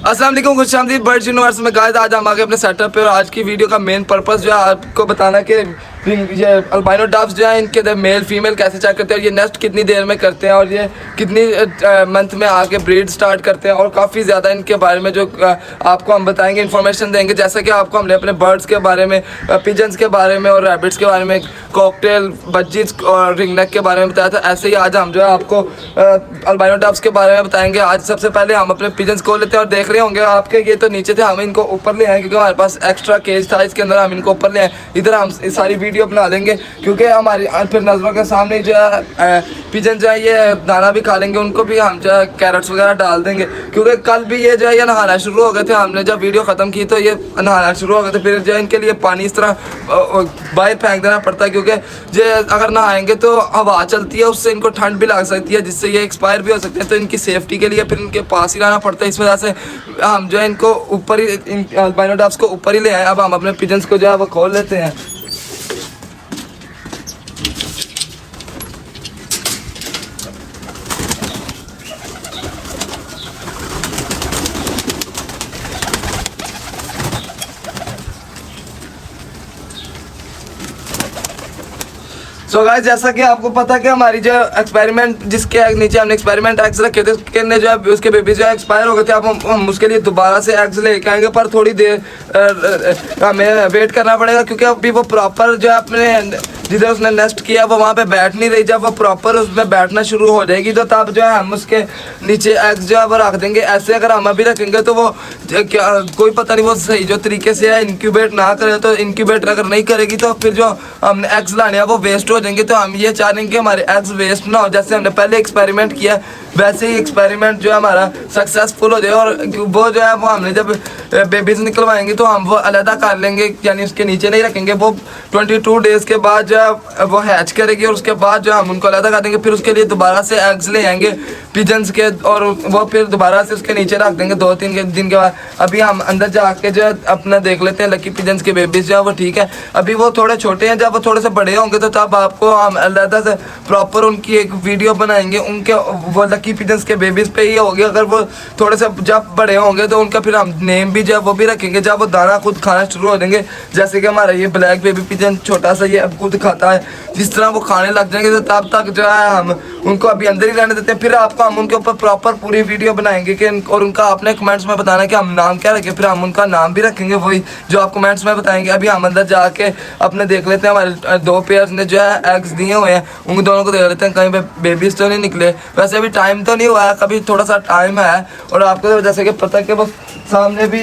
अस्सलाम वालेकुम, खुशामदीद birds universe में। गाइस आज हम आगे अपने सेटअप पे और आज की वीडियो का मेन पर्पस जो है आपको बताना कि ये अल्बाइनो डव्स जो है इनके मेल फीमेल कैसे चेक करते हैं, ये नेस्ट कितनी देर में करते हैं और ये कितनी मंथ में आके ब्रीड स्टार्ट करते हैं और काफ़ी ज़्यादा इनके बारे में जो आपको हम बताएंगे, इन्फॉर्मेशन देंगे। जैसा कि आपको हमने अपने बर्ड्स के बारे में, पिजन्स के बारे में और रैबिट्स के बारे में, कॉकटेल, बज्जीज और रिंगनेक के बारे में बताया था, ऐसे ही आज हम जो है आपको अल्बाइनो डव्स के बारे में बताएंगे। आज सबसे पहले हम अपने पिजन्स खोल लेते हैं और देख रहे होंगे आपके ये तो नीचे थे, हम इनको ऊपर ले आए क्योंकि हमारे पास एक्स्ट्रा केज था, इसके अंदर हम इनको ऊपर ले आए। इधर हम सारी वीडियो बना लेंगे क्योंकि हमारी फिर नज़रों के सामने जो है पिजन जो है ये दाना भी खा लेंगे, उनको भी हम जो है कैरेट्स वगैरह डाल देंगे क्योंकि कल भी ये जो है ये नहाना शुरू हो गए थे। हमने जब वीडियो ख़त्म की तो ये नहाना शुरू हो गए थे, फिर जो है इनके लिए पानी इस तरह बाहर फेंक देना पड़ता है क्योंकि जो अगर नहाएंगे तो हवा चलती है, उससे इनको ठंड भी लग सकती है जिससे ये एक्सपायर भी हो सकते हैं। तो इनकी सेफ्टी के लिए फिर इनके पास ही रहना पड़ता है। इस वजह से हम जो है इनको ऊपर ही, अल्बाइनो डव्स को ऊपर ही ले आए। अब हम अपने पिजन्स को जो है वो खोल लेते हैं। सो गाइस, जैसा कि आपको पता कि हमारी जो एक्सपेरिमेंट जिसके नीचे हमने एक्सपेरिमेंट एग्स रखे थे उसके जो है उसके बेबी जो है एक्सपायर हो गए थे। अब हम उसके लिए दोबारा से एग्स लेके आएंगे, पर थोड़ी देर हमें वेट करना पड़ेगा क्योंकि अभी वो प्रॉपर जो है अपने जिधर उसने नेस्ट किया वो वहाँ पे बैठ नहीं रही। जब वो प्रॉपर उसमें बैठना शुरू हो जाएगी तो तब जो है हम उसके नीचे एग्स जो है वो रख देंगे। ऐसे अगर हम अभी रखेंगे तो वो क्या कोई पता नहीं वो सही जो तरीके से है इंक्यूबेट ना करे, तो इंक्यूबेट अगर नहीं करेगी तो फिर जो हमने एग्स लाने हैं वो वेस्ट हो जाएंगे। तो हम ये चाह रहे हैं कि हमारे एग्स वेस्ट ना हो, जैसे हमने पहले एक्सपेरिमेंट किया वैसे ही एक्सपेरिमेंट जो है हमारा सक्सेसफुल हो जाए। और वो जो है वो हमने जब बेबीज निकलवाएंगे तो हम वो अलहदा कर लेंगे, यानी उसके नीचे नहीं रखेंगे। वो 22 डेज़ के बाद जो है वो हैच करेगी और उसके बाद जो हम उनको अलहदा कर देंगे। फिर उसके लिए दोबारा से एग्स ले आएंगे पिजन्स के और वो फिर दोबारा से उसके नीचे रख देंगे 2-3 दिन के बाद। अभी हम अंदर जाके जो है अपना देख लेते हैं लकी पिजन्स के बेबीज जो है वो ठीक है। अभी वो थोड़े छोटे हैं, जब वो थोड़े से बड़े होंगे तो तब आपको हम अलहदा से प्रॉपर उनकी एक वीडियो बनाएंगे। उनके वो लकी पिजन्स के बेबीज पे ही होगी। अगर वो थोड़े से जब बड़े होंगे तो उनका फिर हम नेम भी जो है वो भी रखेंगे जब वो दाना खुद खाना शुरू हो जाएंगे। जैसे कि हमारा ये ब्लैक बेबी पिजन छोटा सा ये अब खुद खाता है, जिस तरह वो खाने लग जाएंगे तो तब तक जो है हम उनको अभी अंदर ही रहने देते हैं। फिर आपको हम उनके ऊपर प्रॉपर पूरी वीडियो बनाएंगे कि और उनका आपने कमेंट्स में बताना कि हम नाम क्या रखें। फिर हम उनका नाम भी रखेंगे वही जो आप कमेंट्स में बताएंगे। अभी हम अंदर जाके अपने देख लेते हैं, हमारे 2 पेयर्स ने जो है एग्स दिए हुए हैं, उन दोनों को देख लेते हैं कहीं पे बेबीज तो नहीं निकले। वैसे अभी टाइम तो नहीं हुआ है, कभी थोड़ा सा टाइम है। और आपको जैसे कि पता है कि वो सामने भी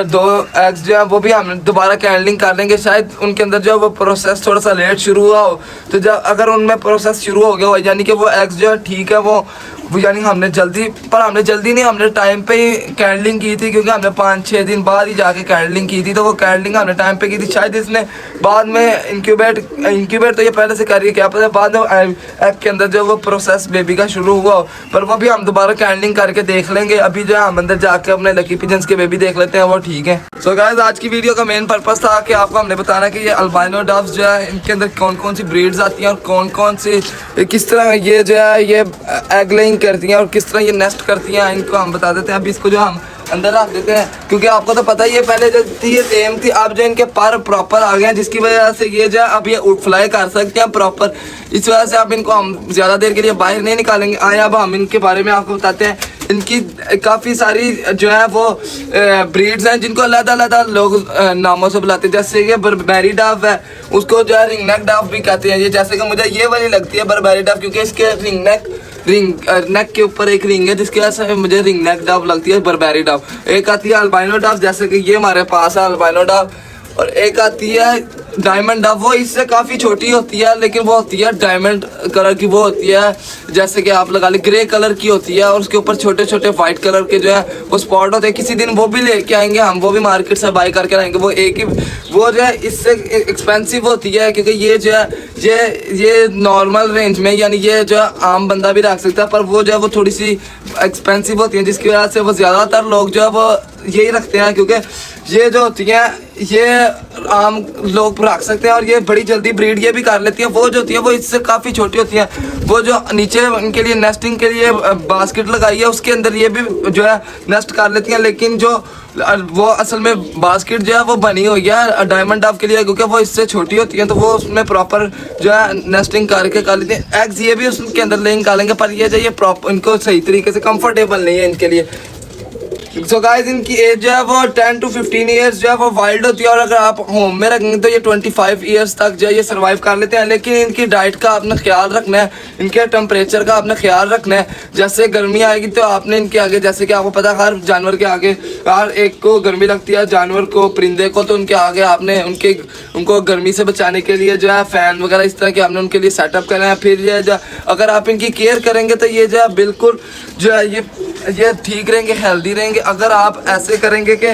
2 एग्स जो है वो भी हम दोबारा कैंडलिंग कर लेंगे। शायद उनके अंदर जो है वो प्रोसेस थोड़ा सा लेट शुरू हुआ हो, तो जब अगर उनमें प्रोसेस शुरू हो गया हो यानी कि वो एग्स जो है ठीक है वो यानी हमने जल्दी नहीं, हमने टाइम पे ही कैंडलिंग की थी क्योंकि हमने 5-6 दिन बाद ही जाके कैंडलिंग की थी। तो वो कैंडलिंग हमने टाइम पे की थी। शायद इसने बाद में इंक्यूबेट तो ये पहले से करिए, क्या पता बाद में एग के अंदर जो वो प्रोसेस बेबी का शुरू हुआ हो, पर वो भी हम दोबारा कैंडलिंग करके देख लेंगे। अभी जो है हम अंदर जाके अपने लकी पिजन्स के बेबी देख लेते हैं, वो ठीक है। सो गाइस, आज की वीडियो का मेन पर्पस था कि आपको हमने बताना कि ये अल्बाइनो डव्स जो है इनके अंदर कौन कौन सी ब्रीड्स आती हैं और कौन कौन सी किस तरह ये जो है ये एग लेइंग करती हैं और किस तरह ये नेस्ट करती हैं, इनको हम बता देते हैं। अभी इसको जो हम अंदर रख देते हैं क्योंकि आपको तो पता ही है पहले जो थी ये सेम थी, अब जो इनके पर प्रॉपर आ गए हैं जिसकी वजह से ये जो है अब ये फ्लाई कर सकते हैं प्रॉपर। इस वजह से अब इनको हम ज़्यादा देर के लिए बाहर नहीं निकालेंगे। आए अब हम इनके बारे में आपको बताते हैं। इनकी काफ़ी सारी जो है वो ब्रीड्स हैं जिनको अलग-अलग लोग नामों से बुलाते हैं। जैसे कि बर्बेरी डव है, उसको जो है रिंगनेक डव भी कहते हैं। ये जैसे कि मुझे ये वाली लगती है बर्बेरी डव क्योंकि इसके नेक के ऊपर एक रिंग है जिसकी वजह से मुझे रिंगनेक डव लगती है बर्बेरी डव। एक आती है अल्बाइनो डव जैसे कि ये हमारे पास है अल्बाइनो डव, और एक आती है डायमंड डव। वो इससे काफ़ी छोटी होती है लेकिन वो होती है डायमंड कलर की, वो होती है जैसे कि आप लगा ले ग्रे कलर की होती है और उसके ऊपर छोटे छोटे वाइट कलर के जो है वो स्पॉट होते हैं। किसी दिन वो भी लेके आएंगे हम, वो भी मार्केट से बाई करके लाएंगे। वो एक ही वो जो है इससे एक्सपेंसिव होती है क्योंकि ये जो है ये नॉर्मल रेंज में यानी ये जो है आम बंदा भी रख सकता है, पर वो जो है वो थोड़ी सी एक्सपेंसिव होती है जिसकी वजह से वो ज़्यादातर लोग जो है वो यही रखते हैं, क्योंकि ये जो होती हैं ये आम लोग रख सकते हैं और ये बड़ी जल्दी ब्रीड ये भी कर लेती हैं। वो जो होती है वो इससे काफ़ी छोटी होती हैं। वो जो नीचे इनके लिए नेस्टिंग के लिए बास्केट लगाई है उसके अंदर ये भी जो है नेस्ट कर लेती हैं, लेकिन जो वो असल में बास्केट जो है वो बनी हुई है डायमंड डव के लिए, क्योंकि वो इससे छोटी होती हैं तो वो उसमें प्रॉपर जो है नेस्टिंग करके कर लेती हैं। एग्स ये भी उसके अंदर ले निकालेंगे, पर ये जो ये प्रॉपर इनको सही तरीके से कंफर्टेबल नहीं है इनके लिए। सो गाइस इनकी एज जो है वो 10 to 15 ईयर्स जो है वो वाइल्ड होती है, और अगर आप होम में रखेंगे तो ये 25 ईयर्स तक जो है ये सर्वाइव कर लेते हैं। लेकिन इनकी डाइट का आपने ख्याल रखना है, इनके टेम्परेचर का आपने ख्याल रखना है। जैसे गर्मी आएगी तो आपने इनके आगे, जैसे कि आपको पता है हर जानवर के आगे हर एक को गर्मी लगती है, जानवर को, परिंदे को, तो उनके आगे आपने उनको गर्मी से बचाने के लिए जो है फ़ैन वगैरह इस तरह के आपने उनके लिए सेटअप करना है। फिर ये जो अगर आप इनकी केयर करेंगे तो ये जो है बिल्कुल जो है ये ठीक रहेंगे, हेल्दी रहेंगे। अगर आप ऐसे करेंगे कि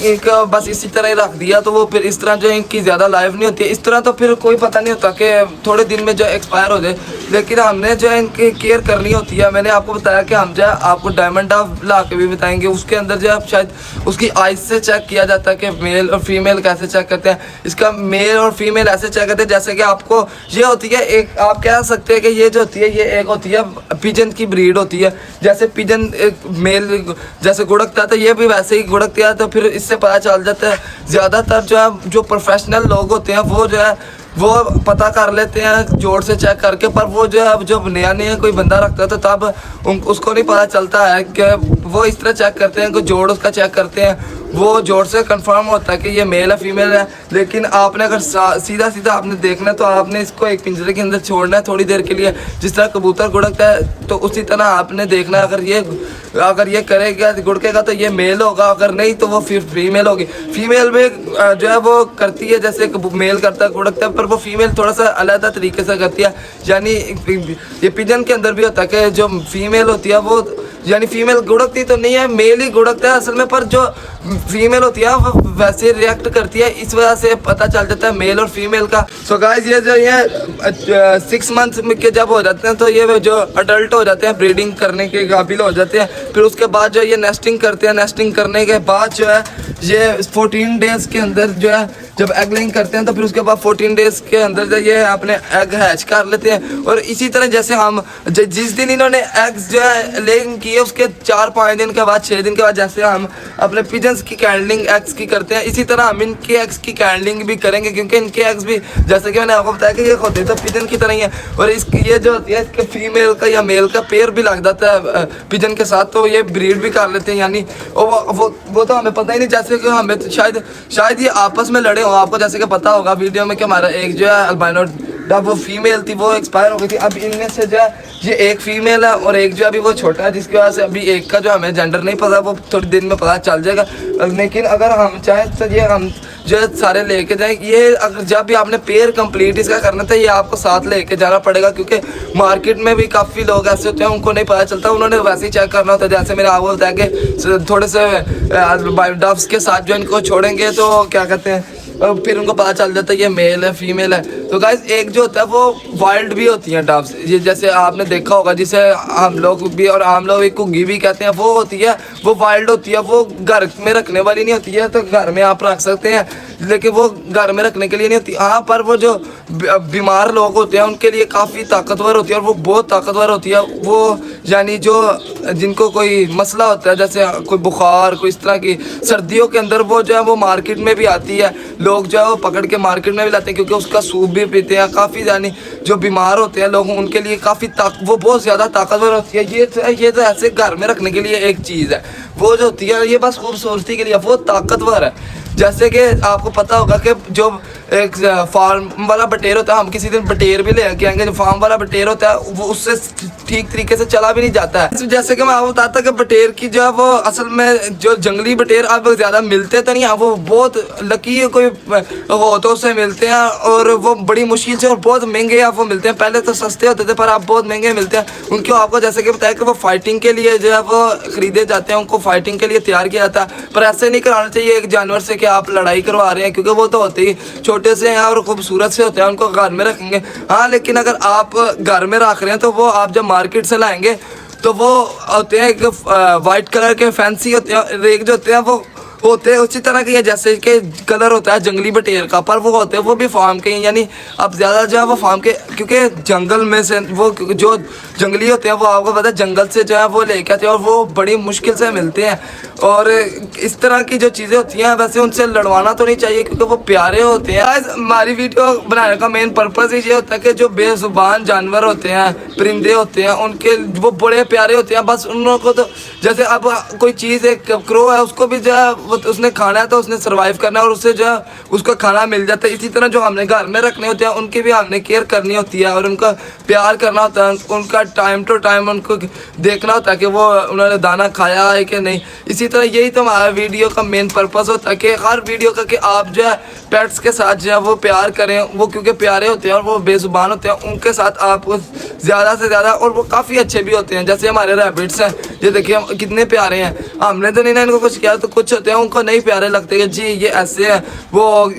इनको बस इसी तरह ही रख दिया तो वो फिर इस तरह जो इनकी ज़्यादा लाइफ नहीं होती है, इस तरह तो फिर कोई पता नहीं होता कि थोड़े दिन में जो एक्सपायर हो जाए। लेकिन हमने जो है इनकी केयर करनी होती है। मैंने आपको बताया कि हम जो है आपको डायमंड डव ला के भी बताएंगे, उसके अंदर जो है शायद उसकी आइज से चेक किया जाता है कि मेल और फीमेल कैसे चेक करते हैं। इसका मेल और फीमेल ऐसे चेक करते हैं जैसे कि आपको ये होती है एक, आप कह सकते हैं कि ये जो होती है ये एक होती है पिजन की ब्रीड होती है। जैसे पिजन मेल जैसे गुड़कता है तो ये भी वैसे ही गुड़कता है, तो फिर इससे पता चल जाता है। ज़्यादातर जो है जो प्रोफेशनल लोग होते हैं वो जो है वो पता कर लेते हैं जोड़ से चेक करके, पर वो जो है जब नया कोई बंदा रखता है तो तब उसको नहीं पता चलता है कि वो इस तरह चेक करते हैं कि जोड़ उसका चेक करते हैं, वो जोड़ से कंफर्म होता है कि ये मेल है फीमेल है। लेकिन आपने अगर सीधा सीधा आपने देखना है तो आपने इसको एक पिंजरे के अंदर छोड़ना है थोड़ी देर के लिए, जिस तरह कबूतर गुड़कता है तो उसी तरह आपने देखना है। अगर ये करेगा गुड़केगा तो ये मेल होगा, अगर नहीं तो वो फिर फीमेल होगी। फीमेल भी जो है वो करती है जैसे मेल करता है गुड़कता है, पर वो फीमेल थोड़ा सा अलग तरीके से करती है। यानी ये पिजन के अंदर भी होता है कि जो फीमेल होती है वो यानी फीमेल गुड़कती तो नहीं है, मेल ही गुड़कता है असल में, पर जो फीमेल होती है वो वैसे रिएक्ट करती है, इस वजह से पता चल जाता है मेल और फीमेल का। सो गाइस ये जो ये 6 मंथ के जब हो जाते हैं तो ये जो अडल्ट हो जाते हैं, ब्रीडिंग करने के काबिल हो जाते हैं। फिर उसके बाद जो ये नेस्टिंग करते हैं, नेस्टिंग करने के बाद जो है ये 14 डेज़ के अंदर जो है जब एग लेइंग करते हैं तो फिर उसके बाद 14 डेज़ के अंदर जो ये अपने एग हैच कर लेते हैं। और इसी तरह जैसे हम जिस दिन इन्होंने एग्स जो है लेइंग किए उसके 4-5 दिन के बाद 6 दिन के बाद जैसे हम अपने पिजन्स की कैंडलिंग एग्स की करते हैं, इसी तरह हम इनके एग्स की कैंडलिंग भी करेंगे, क्योंकि इनके एग्स भी जैसे कि मैंने आपको बताया कि ये होते तो पिजन की तरह ही है। और इसकी ये जो होती है इसके फीमेल का या मेल का पेयर भी लग जाता है पिजन के साथ, तो ये ब्रीड भी कर लेते हैं। यानी वो तो हमें पता ही नहीं, जैसे कि हमें तो शायद ये आपस में लड़े हो। आपको जैसे कि पता होगा वीडियो में कि हमारा एक जो है अल्बाइनो डव वो फीमेल थी, वो एक्सपायर हो गई थी। अब इनमें से जो है ये एक फीमेल है और एक जो अभी वो छोटा है, जिसकी वजह से अभी एक का जो हमें जेंडर नहीं पता, वो थोड़ी दिन में पता चल जाएगा। लेकिन अगर हम चाहें तो ये हम जो है सारे लेके जाएं। ये अगर जब भी आपने पेयर कंप्लीट इसका करना था ये आपको साथ लेके जाना पड़ेगा, क्योंकि मार्केट में भी काफ़ी लोग ऐसे होते हैं उनको नहीं पता चलता, उन्होंने वैसे ही चेक करना होता है। जैसे मैंने आपको बताया कि थोड़े से डव्स के साथ जो इनको छोड़ेंगे तो क्या कहते हैं फिर उनको पता चल जाता है ये मेल है फीमेल है। तो गाइस एक जो होता है वो वाइल्ड भी होती हैं डव्स, ये जैसे आपने देखा होगा जिसे हम लोग भी और आम लोग एक घुग्गी भी कहते हैं, वो होती है वो वाइल्ड होती है, वो घर में रखने वाली नहीं होती है। तो घर में आप रख सकते हैं लेकिन वो घर में रखने के लिए नहीं होती। हाँ पर वो जो बीमार लोग होते हैं उनके लिए काफ़ी ताकतवर होती है, और वो बहुत ताकतवर होती है। वो यानी जो जिनको कोई मसला होता है जैसे कोई बुखार कोई इस तरह की सर्दियों के अंदर वो जो है वो मार्केट में भी आती है, लोग जो है वो पकड़ के मार्केट में भी लाते हैं क्योंकि उसका सूप भी पीते हैं। काफ़ी यानी जो बीमार होते हैं लोग उनके लिए काफ़ी वो बहुत ज़्यादा ताकतवर होती है। ये तो ऐसे घर में रखने के लिए एक चीज़ है, वो जो होती है ये बस खूबसूरती के लिए, वो ताकतवर है। जैसे कि आपको पता होगा कि जो एक फार्म वाला बटेर होता है, हम किसी दिन बटेर भी ले आएंगे, जो फार्म वाला बटेर होता है वो उससे ठीक तरीके से चला भी नहीं जाता है। जैसे कि मैं आपको बताता कि बटेर की जो है वो असल में जो जंगली बटेर अब ज़्यादा मिलते तो नहीं है, वो बहुत लकी कोई हो तो उससे मिलते हैं, और वो बड़ी मुश्किल से और बहुत महंगे आपको मिलते हैं। पहले तो सस्ते होते थे पर अब बहुत महंगे मिलते हैं। उनको आपको जैसे कि बताया कि वो फाइटिंग के लिए जो है वो ख़रीदे जाते हैं, उनको फाइटिंग के लिए तैयार किया जाता है। पर ऐसे नहीं कराना चाहिए एक जानवर से कि आप लड़ाई करवा रहे हैं, क्योंकि वो तो होते ही छोटे से हैं और खूबसूरत से होते हैं, उनको घर में रखेंगे। हाँ लेकिन अगर आप घर में रख रहे हैं तो वो आप जब मार्केट से लाएंगे तो वो होते हैं एक वाइट कलर के फैंसी होते हैं, रेग जो होते हैं वो होते हैं उसी तरह के, जैसे कि कलर होता है जंगली बटेर का, पर वो होते हैं वो भी फार्म के, यानी अब ज़्यादा जो है वो फार्म के, क्योंकि जंगल में से वो जो जंगली होते हैं वो आपको पता है जंगल से जो है वो लेके आते हैं और वो बड़ी मुश्किल से मिलते हैं। और इस तरह की जो चीज़ें होती हैं वैसे उनसे लड़वाना तो नहीं चाहिए क्योंकि वो प्यारे होते हैं। आज हमारी वीडियो बनाने का मेन पर्पज़ ये होता है कि जो बेजुबान जानवर होते हैं, परिंदे होते हैं, उनके वो बड़े प्यारे होते हैं, बस उन लोगों को तो जैसे अब कोई चीज़, एक क्रो है, उसको भी जो है उसने खाना है तो उसने सर्वाइव करना है और उससे जो है उसको खाना मिल जाता है। इसी तरह जो हमने घर में रखने होते हैं उनकी भी हमने केयर करनी होती है और उनका प्यार करना होता है, उनका टाइम टू टाइम उनको देखना होता है कि वो उन्होंने दाना खाया है कि नहीं। इसी तरह यही तो हमारा वीडियो का मेन पर्पज़ होता है कि हर वीडियो का कि आप जो है पेट्स के साथ जो है वो प्यार करें, वो क्योंकि प्यारे होते हैं और वो बेजुबान होते हैं, उनके साथ आप ज़्यादा से ज़्यादा, और वो काफ़ी अच्छे भी होते हैं। जैसे हमारे रैबिट्स हैं, ये देखिए कितने प्यारे हैं, हमने तो नहीं ना इनको कुछ किया, तो कुछ होते हैं उनको नहीं प्यारे लगते कि जी ये ऐसे है, वो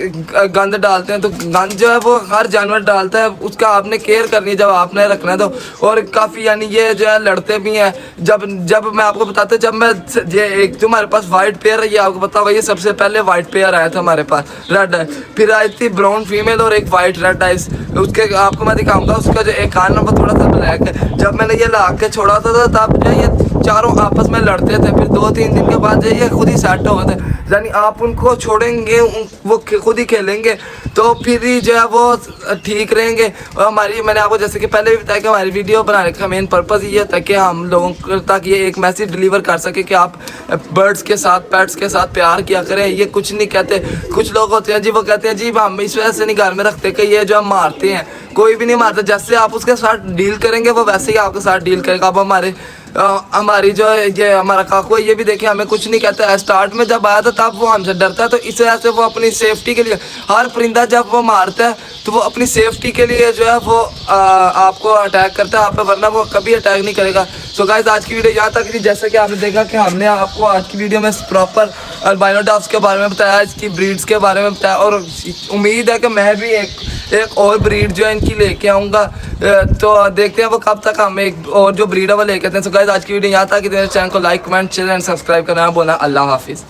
गंद डालते हैं, तो गंद जो है वो हर जानवर डालता है, उसका आपने केयर करनी है जब आपने रखना है तो। और काफ़ी यानी ये जो है लड़ते भी हैं। जब मैं आपको बताता हूँ, जब मैं ये एक जो हमारे पास वाइट पेयर है, ये आपको पता होगा, ये सबसे पहले वाइट पेयर आया था हमारे पास, रेड है, फिर आई थी ब्राउन फीमेल और एक वाइट रेड आइस। उसके आपको मैं दिखाऊंगा, उसका जो एक कान है वो थोड़ा सा ब्लैक है। जब मैंने ये ला के छोड़ा था तब जो ये चारों आपस में लड़ते थे, फिर 2-3 दिन के बाद ये खुद ही सेट हो गए थे, यानी आप उनको छोड़ेंगे वो खुद ही खेलेंगे तो फिर ही जो है वो ठीक रहेंगे। और मैंने आपको जैसे कि पहले भी बताया कि हमारी वीडियो बनाने का मेन पर्पज़ ये होता है कि हम लोगों तक ये एक मैसेज डिलीवर कर सके कि आप बर्ड्स के साथ, पेट्स के साथ प्यार किया करें। ये कुछ नहीं कहते, कुछ लोग होते हैं जी वो कहते हैं जी हम इस वजह से नहीं घर में रखते कि ये जो हम मारते हैं, कोई भी नहीं मारता, जैसे आप उसके साथ डील करेंगे वो वैसे ही आपके साथ डील करेगा। अब हमारी जो ये हमारा काकू है, ये भी देखिए हमें कुछ नहीं कहता है। स्टार्ट में जब आया था तब वो हमसे डरता है, तो इस वजह से वो अपनी सेफ्टी के लिए, हर परिंदा जब वो मारता है तो वो अपनी सेफ्टी के लिए जो है वो आपको अटैक करता है आप पे, वरना वो कभी अटैक नहीं करेगा। सो गाइस आज की वीडियो यहाँ तक थी। जैसे कि आपने देखा कि हमने आपको आज की वीडियो में प्रॉपर अल्बाइनो डॉग्स के बारे में बताया, इसकी ब्रीड्स के बारे में बताया, और उम्मीद है कि मैं भी एक और ब्रीड जो है इनकी लेके आऊँगा। तो देखते हैं वो कब तक हम एक और जो ब्रीड है वो लेके आते हैं। सो गाइस आज की वीडियो यहाँ तक। चैनल को like, comment, share and subscribe करना बोलना। अल्लाह हाफिज़।